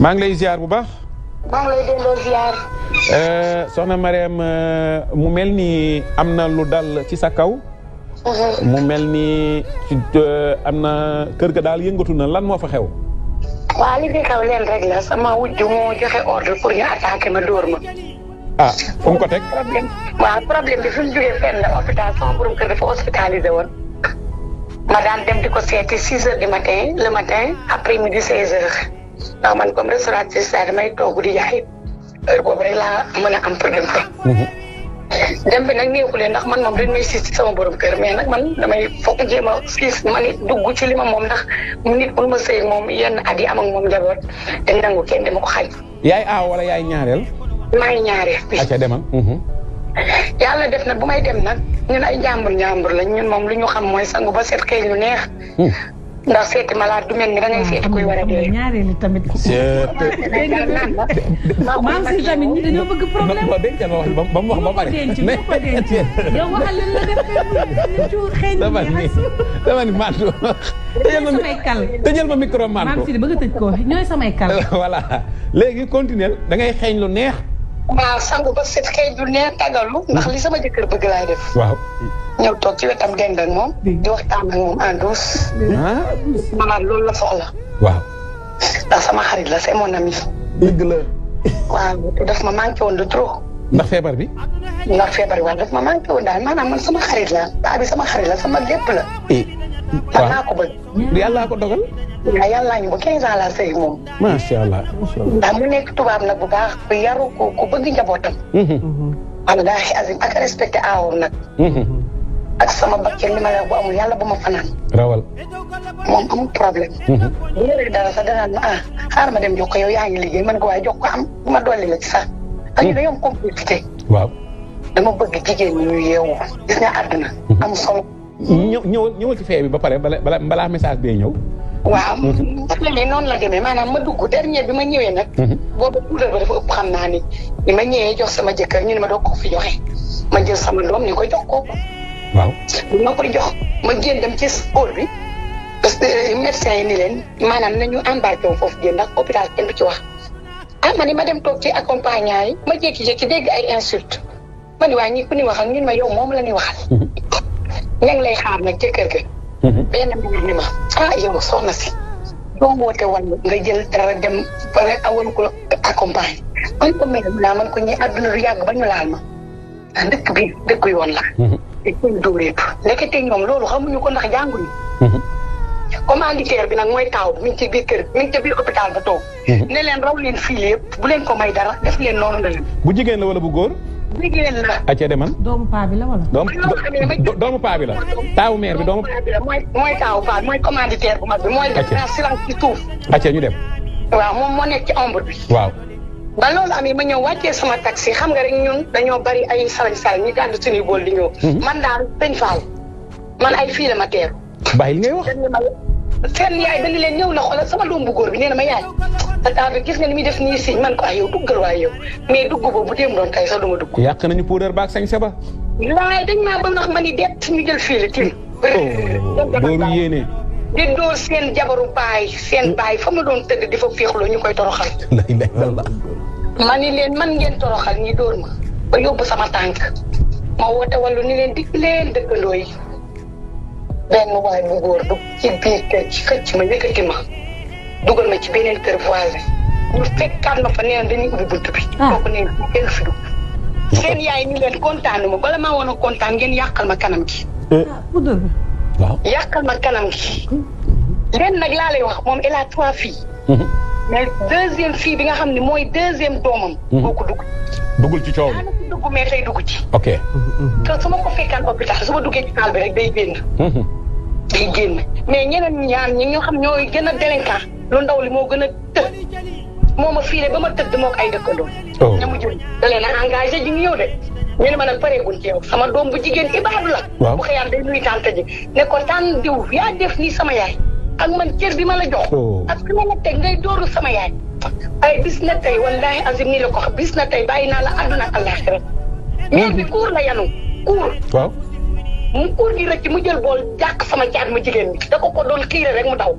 maa ngi lay ziar bu baax. maa ngi lay delloo ziar. soxna Mariam mu mel ni am na lu dal ci sa kaw. mu mel ni am na kër ga daal yëngatu na lan moo fa xew. waaw li fi xew leen rek la sama wujju moo joxe ordre pour ñu attaqué ma dóor ma. ah fu mu ko teg. problème bi fi mu jógee fenn la hôpital sama borom kër dafa hospitalisé woon. ma daan dem di ko seeti 6 heures du matin le matin après midi 16 heures. ndax man comme restauratrice saa damay toog di jaay heure boobu rek laa mën a am pour dem fa. dem bi nag neexulee ndax man moom dañ may siis ci sama borom kër mais nag man damay foog jéem a siis ma nit dugg ci li ma moom ndax nit mënu ma sëy moom yenn at yi am ak moom njaboot te nangu kenn dama ko xañ. yaay aaw wala yaay ñaareel. maay ñaareel bi. acca demal. yàlla def na bu may dem nag ñun ay njàmbur lañ ñun moom lu ñu xam mooy sangu ba seet xëy lu neex. ndax seeti malade du mel ni da ngay seeti kuy war a dee. ñaareelu tamit. maam si tamit ñi dañoo bëgg problème. non dégg nga wax ba mu wax ba pare. yow waxal leen la def xëy na dama ni Mantou. tëjal ma micro Mantou. maam si bëgg a tëj ko ñooy samay kal. voilà léegi continuer da ngay xeeñ lu neex. waaw sangu ba set xëy du neex tagalu ndax li sama jëkkër bëgg laay def. waaw. ñëw toog ci wetam dend ak moom. di waxtaan ak moom en douce. maanaam loolu la soxla. waaw. ndax sama xarit la c'est mon ami. dëgg la. waaw daf ma manqué woon de trop. ndax feebar bi. ndax feebar bi waaw daf ma manqué woon daal maanaam man sama xarit la baa bi sama xarit la sama lépp la. waaw naa ko bëgg. yàllaa ko dogal. waaw yàllaa ñu ba 15 ans laa sëy moom. macha allah. ndax mu nekk tubaab nag bu baax ku yaru ku bëgg njabootam. wallaahi azim ak respecté aawoon nag. ak sama bakkeen li ma la wax bu amul yàlla bu ma fanaan. rawal. moom amul problème. bu ñëwee dara sax danaan ma xaaral ma dem jox ko yow yaa ngi liggéey man ko waaye jox ko am ma dolli la ci sax. ak ñu dañoo am complicité. waaw. dama bëgg jigéen ñi ñu yeewu. gis nga àdduna. am solo. ñëwal ci fee bi ba pare balaa message bee ñëw. waaw problème yi noonu la demee maanaam ma dugg dernier bi ma ñëwee nag. boobu puudar ba dafa ëpp xam naa ni. bi ma ñëwee jox sama jëkkër ñu ne ma doog ko fi joxe. ma jël sama doom ni ko jox ko. waaw. bu ma koy jox ma génn dem ci hall bi parce que médecin yi ni leen maanaam nañu embarqué wu foofu génn ndax hôpital kenn du ci wax. ma ni ma dem toog ci accompagnant yi ma jékki-jékki dégg ay insulte ma ni waa ñi ku ni wax ak ñun ma yow moom la ñuy waxal. ña ngi lay xaar nag ca kër ga. benn mbir ni ma yow soxna si doo woote wàllu nga jël dara dem pare awal ko accompagné man ko mel man ko ñi àdduna du yàgg ba ñu laal ma dëkk bi dëkk yoon la. te kuñ dóoreetu nekkete ñoom loolu xamuñu ko ndax jànguñu. commanditaire bi nag mooy taaw mi ngi ci biir kër mi ngi ci biir hôpital ba toog. ne leen raw leen fii yëpp bu leen ko may dara def leen noonu la leen. bu jigéen la wala bu góor. jigéen la. acca demal. doomu paa bi la wala. doomu paa bi la. taawu meer bi doomu. mooy taawu paa bi mooy commanditaire bu mag bi. mooy def silence ci suuf. acca ñu dem. waaw moom moo nekk ci ombre bi. waaw. ba loolu amee ma ñëw wàccee sama taxi xam nga rek ñun dañoo bari ay salañ ñi gàddu suñuy bool di ñëw. man daal sëñ Fall man ay fii la ma teeru. bàyyi li ngay wax. seen yaay dañu leen ñëw na xoolal sama doom bu góor bi nee na ma yaay. te gis nga ni muy def nii si man ko ay yow duggal waaye yow mais dugg boobu bu dem doon tey sax du ma dugg. yàq nañu puudar baag sañ sa ba. waaye dañ maa ba ndax ma ni det ñu jël fii la tim. booru yéene. di dóor seen jabaru baay seen baay fa ma doon tëdd di fa féexloo ñu koy toroxal. la ilaha illallah. ma ni leen man ngeen toroxal ñi dóor ma ba yóbbu sama tànk ma woote wàllu ni leen dig leen dëkkandoo yi benn waay bu góor dugg ci biir kër ci xëcc ma yëkkati ma dugal ma ci beneen kër voisin ñu fekkaat ma fa nee na dañuy ubbi bunt bi. kooku nee na kenn fi dugg. seen yaay ni leen kontaanu ma bala maa woon a kontaan ngeen yàqal ma kanam gi. waaw. yàqal ma kanam gi. leen nag laa lay wax moom elle a 3 filles. mais deuxième fille bi nga xam ne mooy deuxième doomam. moo ko dugg. duggul ci coow. daanaka dugg mais tey dugg ci. ok. te su ma ko fekkaan hôpital su ma duggee ci saal bi rek day génn. day génn mais ñeneen ñaar ñi ñoo xam ñooy gën a délinquant lu ndaw li moo gën a tëdd moo ma fiile ba ma tëdd moo ko ay dëkkandoo. ña mu jël da leen a engagé ji ngi ñëw de ñu ne ma nag pareeguñ ci yow sama doom bu jigéen ibaadu la. waaw bu xëyaan day nuyu tante ji ne ko tànn diw yaa def nii sama yaay. ak man cër bi ma la jox. ak fi ma la teg ngay dóoru sama yaay. ay bis na tey wallaahi azim nii la ko xam bis na tey bàyyi naa la àdduna ak àllaaxira. meer bi kuur la yanu kuur. waaw. mu kuur gi rëcc mu jël bool jàq sama caat ma jigéen bi da ko doon xiire rek mu daw.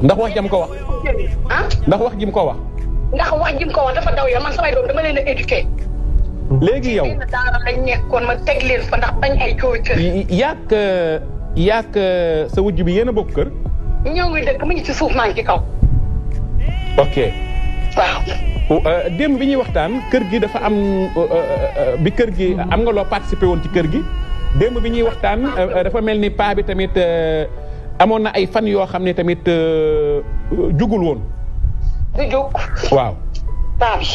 ndax wax jam ko wax. ah. ndax wax jim ko wax. ndax wax jim ko wax dafa daw yoon man samay doom dama leen a éduqué. léegi yow. daara lañ nekkoon ma teg leen fa ndax bañ ay coow kër. yaak sa wujj bi yéen a bokk kër. ñoo ngi dëkk mu ngi ci suuf maa ngi ci kaw. ok. waaw. démb bi ñuy waxtaan kër gi dafa am bi kër gi am nga loo participé woon ci kër gi démb bi ñuy waxtaan dafa mel ni paa bi tamit amoon na ay fan yoo xam ne tamit jugul woon. du jóg. waaw. paa bi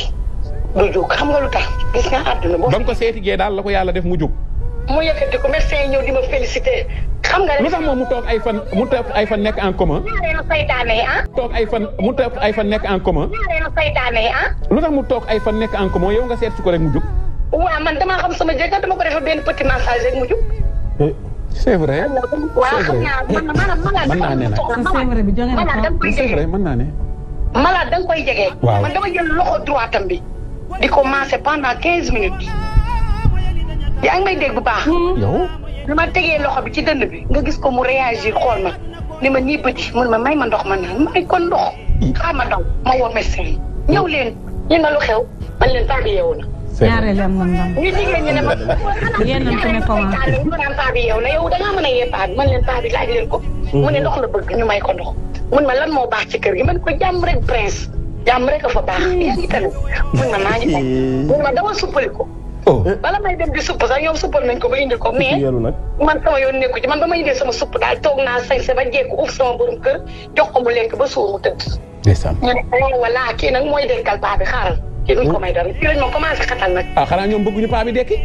du jóg xam nga lu tax gis nga àdduna boo. ba nga ko seeti gee daal la ko yàlla def mu jug. mu yëkkati ko médecin yi ñëw di ma félicité. xam nga lu tax moom mu toog ay fan nekk en commun. ñaareelu saytaane yi ah. toog ay fan nekk en commun. ñaareelu saytaane yi ah. lu tax mu toog ay fan nekk en commun yow nga seet si ko rek mu jug. waaw man damaa xam sama jëkkër dama ko defee benn petit massage rek mu jug. c'est vrai. waaw xam naa mën naa ne nag. c'est vrai bi jóge na ko. c'est vrai mën naa ne. malade da nga koy jege. waaw man dama jël loxo droitam bi. di ko masser pendant 15 minutes. yaa ngi may dégg bu baax. yow. bi ma tegee loxo bi ci dënn bi nga gis ko mu réagir xool ma ni ma nii bëti mun ma may ma ndox ma naan may ko ndox. xaar ma daw ma woo médecin yi ñëw leen ñu nga lu xew man leen paa bi yeewu na. ñaareel am na ndam. ñu jigéen ñi ne ma. yéen nañ ko ne ko waa. ñu naan paa bi yeewu na yow da ngaa mën a yee paa bi man leen paa bi laaj leen ko. mu ne ndox la bëgg ñu may ko ndox. mun ma lan moo baax ci kër gi man ko jàmm rek prince jàmm rek a fa baax yaa ngi tamit mun ma maa ngi ko mun ma dama suppali ko. bala may dem di supp sax ñoom suppal nañ ko ba indi ko mais man sama yoon nekku ci man ba ma indee sama supp daal toog naa sañse ba jekku uuf sama borom kër jox ko mu lekk ba suur mu tëdd. ndeysaan. ñu ne wala kii nag mooy denkal paa bi xaaral kii duñ ko may dara kii lañ ma commencé xatal nag. ah xanaa ñoom bëgguñu paa bi dekki.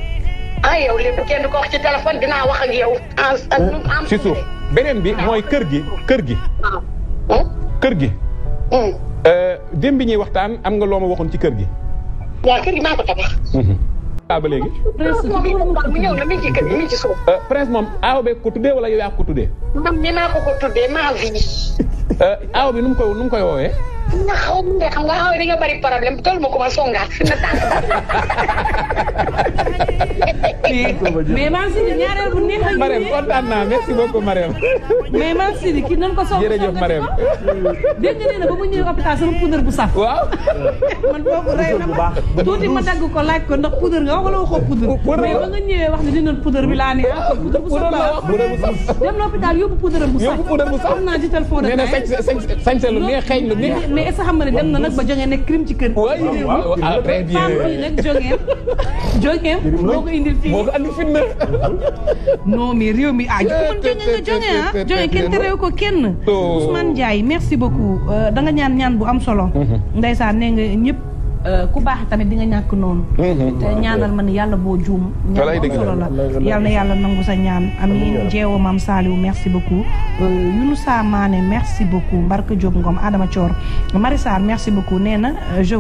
ah yow lépp kenn du ko wax ci téléphone dinaa wax ak yow. en si suuf beneen bi mooy kër gi. waaw. kër gi. démb bi ñuy waxtaan am nga loo ma waxoon ci kër gi. waaw kër gi maa ko tabax. ba léegi. Prince moom mu ñëw na mi ngi ci kër gi mi ngi ci suuf. Prince moom aaw bee ko tuddee wala yow yaa ko tuddee. man ni maa ko tuddee maa vie. aaw bi nu mu koy woowee. nga xaw ma xam nga aaw bi nga bari problème toll ma ko ma songaat fi na tànk. mais maa ngi si di ñaareel bu neex a. Marème kontaan naa merci beaucoup Marème. mais maa ngi si di kii nan ko soog a. jërëjëf Marème. dégg nga nee na ba mu ñëwee hôpital sama poudre bu saf. waaw. man boobu rey na ma tuuti ma dagg ko laaj ko ndax poudre nga wax wala waxoo poudre. mais ba nga ñëwee wax ne dinañ poudre bi laa ne ah kon poudre bu saf la wax. poudre bu saf. dem na hôpital yóbbu poudre bu saf. yóbbu poudre bu saf. xam naa ci téléphone nee na sañse lu neex xeeñ lu neex. mais est-ce que xam nga ne dem na nag ba jógee nekk crime ci kër. waaw ah très bien. femme bi nag jógeem moo ko indil fii. moo ko andi fitna. non mais réew mi ah jóge kenn terew ko kenn. Ousmane Ndiaye merci beaucoup da nga ñaan bu am solo. ndeysaan nee nga ñëpp ku baax tamit di nga ñàkk noonu. te ñaanal ma ni yàlla boo juum. ñaan bu am solo la yal na yàlla nangu sa ñaan. amiin jeewo maam Saliou merci beaucoup. Younoussa Mané merci beaucoup Mbarka Diop Ngom Adama Thior Marissar merci beaucoup nee na je